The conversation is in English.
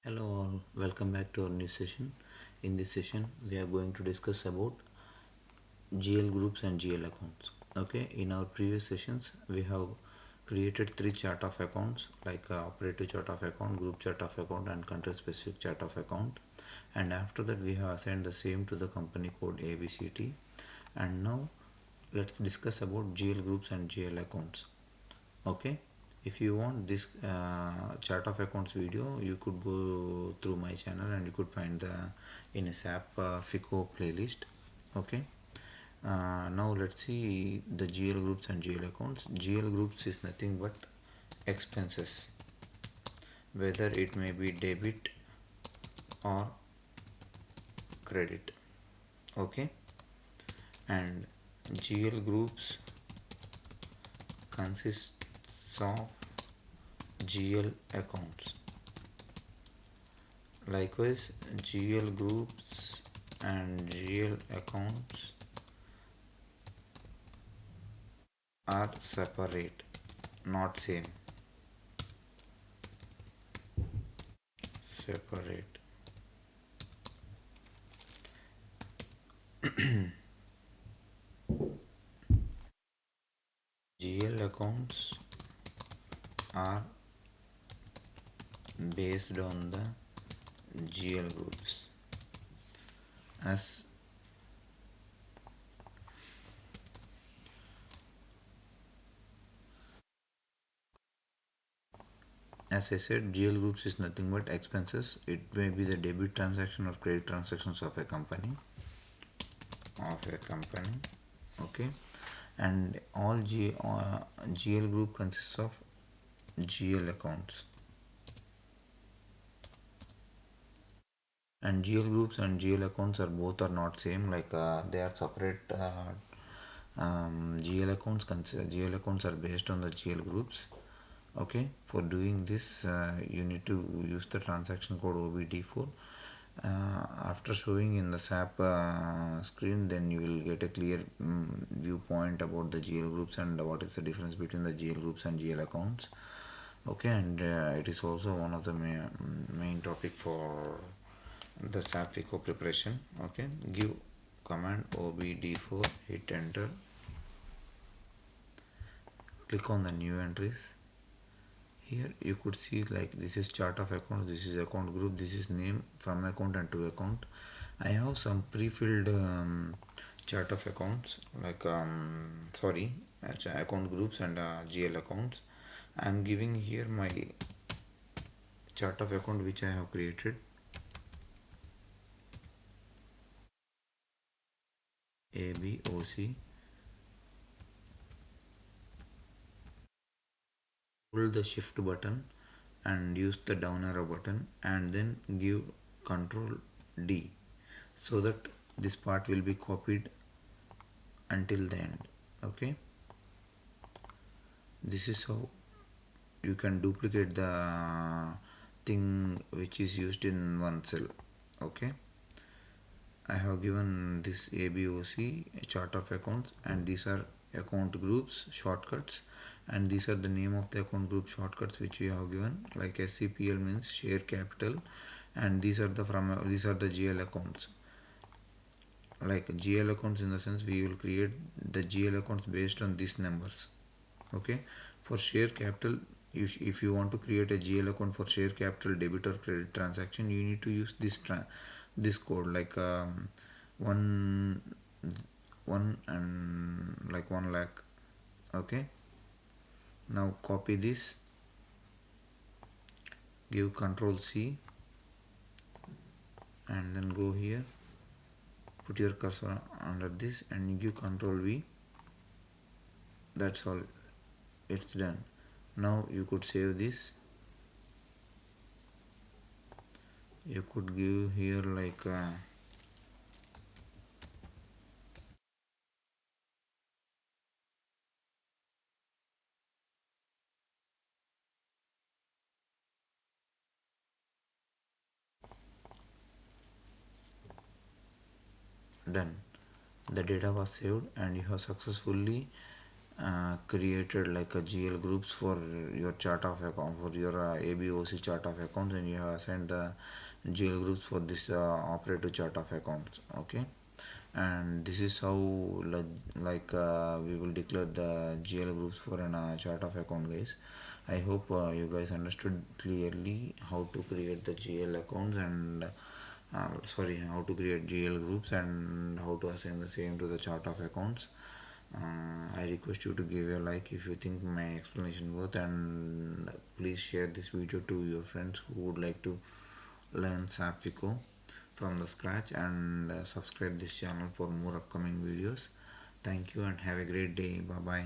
Hello all, welcome back to our new session. In this session, we are going to discuss about GL groups and GL accounts. Okay, in our previous sessions, we have created three chart of accounts like operative chart of account, group chart of account, and country specific chart of account. And after that, we have assigned the same to the company code ABCT. And now, let's discuss about GL groups and GL accounts. Okay, if you want this chart of accounts video, you could go through my channel and you could find the in a SAP FICO playlist. Okay, now let's see the GL groups and GL accounts. GL groups is nothing but expenses, whether it may be debit or credit. Okay, and GL groups consists of GL accounts. Likewise, GL groups and GL accounts are separate, not same. Separate. GL accounts are based on the GL groups. As I said, GL groups is nothing but expenses. It may be the debit transaction or credit transactions of a company. Okay, and all GL group consists of GL accounts. And GL groups and GL accounts are both are not same, like they are separate. GL accounts are based on the GL groups. Okay, for doing this you need to use the transaction code OBD4. After showing in the SAP screen, then you will get a clear viewpoint about the GL groups and what is the difference between the GL groups and GL accounts. Okay, and it is also one of the main topic for the SAP FICO preparation. Okay, give command OBD4, hit enter, click on the new entries. Here you could see like this is chart of account, this is account group, this is name, from account and to account. I have some pre-filled chart of accounts like account groups and GL accounts. I am giving here my chart of account which I have created. ABOC. Hold the shift button and use the down arrow button and then give Control D so that this part will be copied until the end. Okay, this is how you can duplicate the thing which is used in one cell. Okay, I have given this ABOC chart of accounts, and these are account groups shortcuts, and these are the name of the account group shortcuts which we have given, like SCPL means share capital, and these are the GL accounts. Like GL accounts in the sense we will create the GL accounts based on these numbers. Okay, for share capital, if you want to create a GL account for share capital debit or credit transaction, you need to use this code, like one and like 1 lakh. Okay, now copy this, give Control C and then go here, put your cursor under this and give Control V. That's all, it's done. Now you could save this. You could give here like done. The data was saved and you have successfully created like a GL groups for your chart of account, for your ABOC chart of accounts, and you have assigned the GL groups for this operative chart of accounts. Okay, and this is how we will declare the GL groups for an chart of account, guys. I hope you guys understood clearly how to create the GL accounts and how to create GL groups and how to assign the same to the chart of accounts. I request you to give a like if you think my explanation worth, and please share this video to your friends who would like to learn SAP FICO from the scratch, and subscribe this channel for more upcoming videos. Thank you and have a great day. Bye bye.